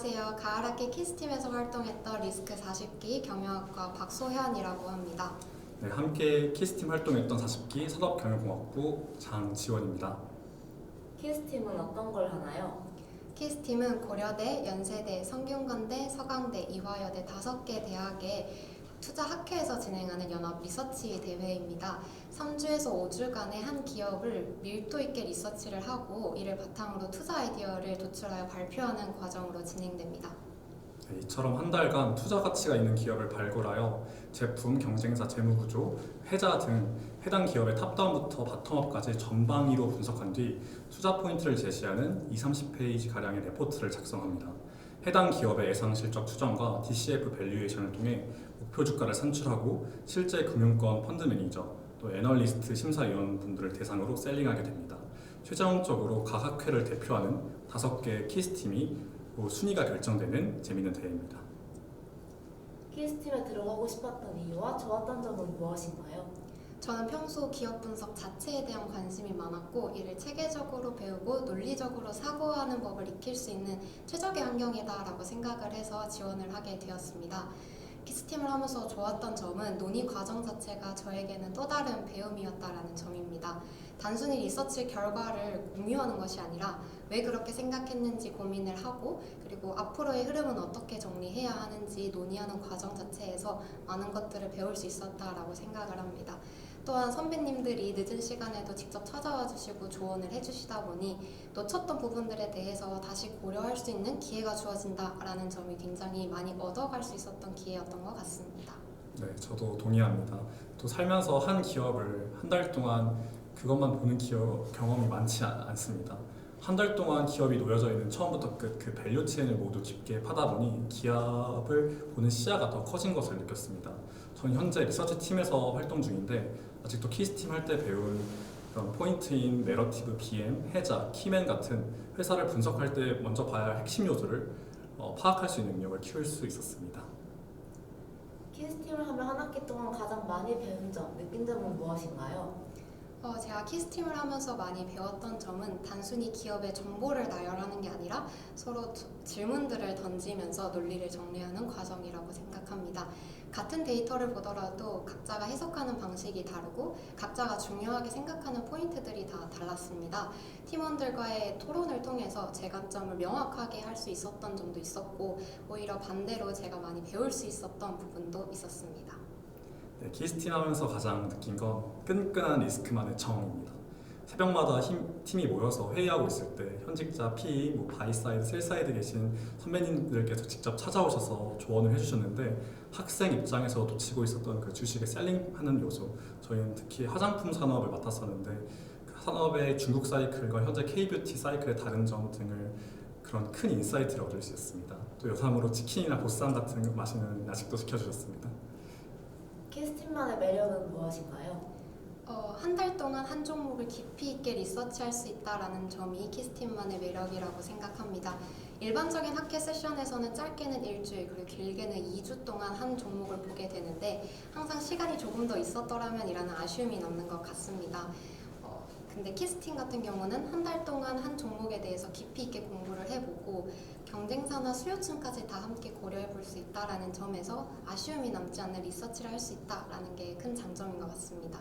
안녕하세요. 가을학기 키스팀에서 활동했던 리스크 40기 경영학과 박소현이라고 합니다. 네, 함께 키스팀 활동했던 40기 산업경영공학부 장지원입니다. 키스팀은 어떤 걸 하나요? 키스팀은 고려대, 연세대, 성균관대, 서강대, 이화여대 5개 대학의 투자 학회에서 진행하는 연합 리서치 대회입니다. 3주에서 5주간의 한 기업을 밀도 있게 리서치를 하고 이를 바탕으로 투자 아이디어를 도출하여 발표하는 과정으로 진행됩니다. 네, 이처럼 한 달간 투자 가치가 있는 기업을 발굴하여 제품, 경쟁사, 재무구조, 회자 등 해당 기업의 탑다운부터 바텀업까지 전방위로 분석한 뒤 투자 포인트를 제시하는 20-30페이지 가량의 레포트를 작성합니다. 해당 기업의 예상 실적 추정과 DCF 밸류에이션을 통해 목표 주가를 산출하고 실제 금융권 펀드 매니저, 또 애널리스트 심사위원분들을 대상으로 셀링하게 됩니다. 최종적으로 각 학회를 대표하는 5개의 키스팀이 순위가 결정되는 재미있는 대회입니다. 키스팀에 들어가고 싶었던 이유와 좋았던 점은 무엇인가요? 저는 평소 기업 분석 자체에 대한 관심이 많았고 이를 체계적으로 배우고 논리적으로 사고하는 법을 익힐 수 있는 최적의 환경이다라고 생각을 해서 지원을 하게 되었습니다. 키스팀을 하면서 좋았던 점은 논의 과정 자체가 저에게는 또 다른 배움이었다라는 점입니다. 단순히 리서치 결과를 공유하는 것이 아니라 왜 그렇게 생각했는지 고민을 하고 그리고 앞으로의 흐름은 어떻게 정리해야 하는지 논의하는 과정 자체에서 많은 것들을 배울 수 있었다라고 생각을 합니다. 또한 선배님들이 늦은 시간에도 직접 찾아와 주시고 조언을 해주시다 보니 놓쳤던 부분들에 대해서 다시 고려할 수 있는 기회가 주어진다라는 점이 굉장히 많이 얻어갈 수 있었던 기회였던 것 같습니다. 네, 저도 동의합니다. 또 살면서 한 기업을 한 달 동안 그것만 보는 경험이 많지 않습니다. 한 달 동안 기업이 놓여져 있는 처음부터 끝 그 밸류 체인을 모두 깊게 파다 보니 기업을 보는 시야가 더 커진 것을 느꼈습니다. 저는 현재 리서치 팀에서 활동 중인데 아직도 키스팀 할 때 배운 그런 포인트인 내러티브, BM, 해자, 키맨 같은 회사를 분석할 때 먼저 봐야 할 핵심 요소를 파악할 수 있는 능력을 키울 수 있었습니다. 키스팀을 하면 한 학기 동안 가장 많이 배운 점, 느낀 점은 무엇인가요? 제가 키스팀을 하면서 많이 배웠던 점은 단순히 기업의 정보를 나열하는 게 아니라 서로 질문들을 던지면서 논리를 정리하는 과정이라고 생각합니다. 같은 데이터를 보더라도 각자가 해석하는 방식이 다르고 각자가 중요하게 생각하는 포인트들이 다 달랐습니다. 팀원들과의 토론을 통해서 제 관점을 명확하게 할 수 있었던 점도 있었고 오히려 반대로 제가 많이 배울 수 있었던 부분도 있었습니다. 네, 키스팀 하면서 가장 느낀 건 끈끈한 리스크만의 정입니다. 새벽마다 팀이 모여서 회의하고 있을 때 현직자, PE, 바이사이드, 셀사이드 계신 선배님들께서 직접 찾아오셔서 조언을 해주셨는데 학생 입장에서 놓치고 있었던 그 주식의 셀링하는 요소, 저희는 특히 화장품 산업을 맡았었는데 그 산업의 중국 사이클과 현재 K뷰티 사이클의 다른 점 등을 그런 큰 인사이트를 얻을 수 있었습니다. 또 여담으로 치킨이나 보쌈 같은 맛있는 야식도 시켜주셨습니다. 키스팀만의 매력은 무엇인가요? 한 달 동안 한 종목을 깊이 있게 리서치할 수 있다는 점이 키스팀만의 매력이라고 생각합니다. 일반적인 학회 세션에서는 짧게는 일주일 그리고 길게는 2주 동안 한 종목을 보게 되는데 항상 시간이 조금 더 있었더라면 이라는 아쉬움이 남는 것 같습니다. 근데 키스팀 같은 경우는 한 달 동안 한 종목에 대해서 깊이 있게 공부를 해보고 경쟁사나 수요층까지 다 함께 고려해 볼 수 있다는 점에서 아쉬움이 남지 않는 리서치를 할 수 있다는 게 큰 장점인 것 같습니다.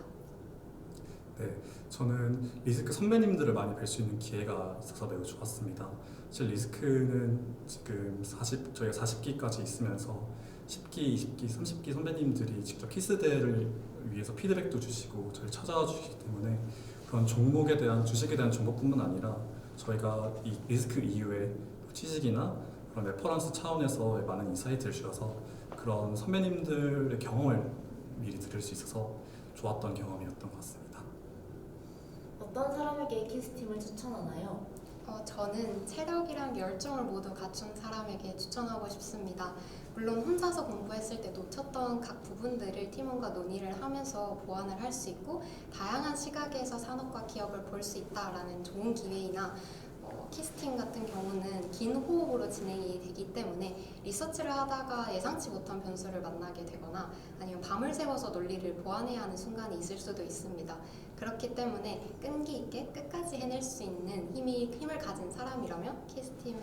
네, 저는 리스크 선배님들을 많이 뵐 수 있는 기회가 있어서 매우 좋았습니다. 사실 리스크는 지금 저희가 40기까지 있으면서 10기, 20기, 30기 선배님들이 직접 키스대를 위해서 피드백도 주시고 저를 찾아와 주시기 때문에 그런 종목에 대한 주식에 대한 정보뿐만 아니라 저희가 이 리스크 이후에 취직이나 그런 레퍼런스 차원에서 많은 인사이트를 주셔서 그런 선배님들의 경험을 미리 들을 수 있어서 좋았던 경험이었던 것 같습니다. 어떤 사람에게 키스팀을 추천하나요? 저는 체력이랑 열정을 모두 갖춘 사람에게 추천하고 싶습니다. 물론 혼자서 공부했을 때 놓쳤던 각 부분들을 팀원과 논의를 하면서 보완을 할 수 있고 다양한 시각에서 산업과 기업을 볼 수 있다라는 좋은 기회이나 키스팀 같은 경우는 긴 호흡으로 진행이 되기 때문에 리서치를 하다가 예상치 못한 변수를 만나게 되거나 아니면 밤을 새워서 논리를 보완해야 하는 순간이 있을 수도 있습니다. 그렇기 때문에 끈기 있게 끝까지 해낼 수 있는 힘을 가진 사람이라면 키스팀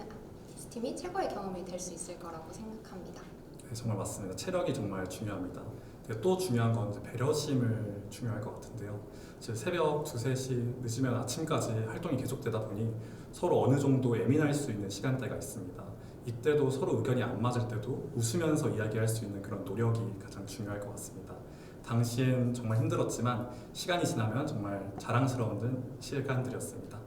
팀이 최고의 경험이 될 수 있을 거라고 생각합니다. 네, 정말 맞습니다. 체력이 정말 중요합니다. 근데 또 중요한 건 이제 배려심을 중요할 것 같은데요. 이제 새벽 2, 3시 늦으면 아침까지 활동이 계속되다 보니 서로 어느 정도 예민할 수 있는 시간대가 있습니다. 이때도 서로 의견이 안 맞을 때도 웃으면서 이야기할 수 있는 그런 노력이 가장 중요할 것 같습니다. 당시엔 정말 힘들었지만 시간이 지나면 정말 자랑스러운 시간들이었습니다.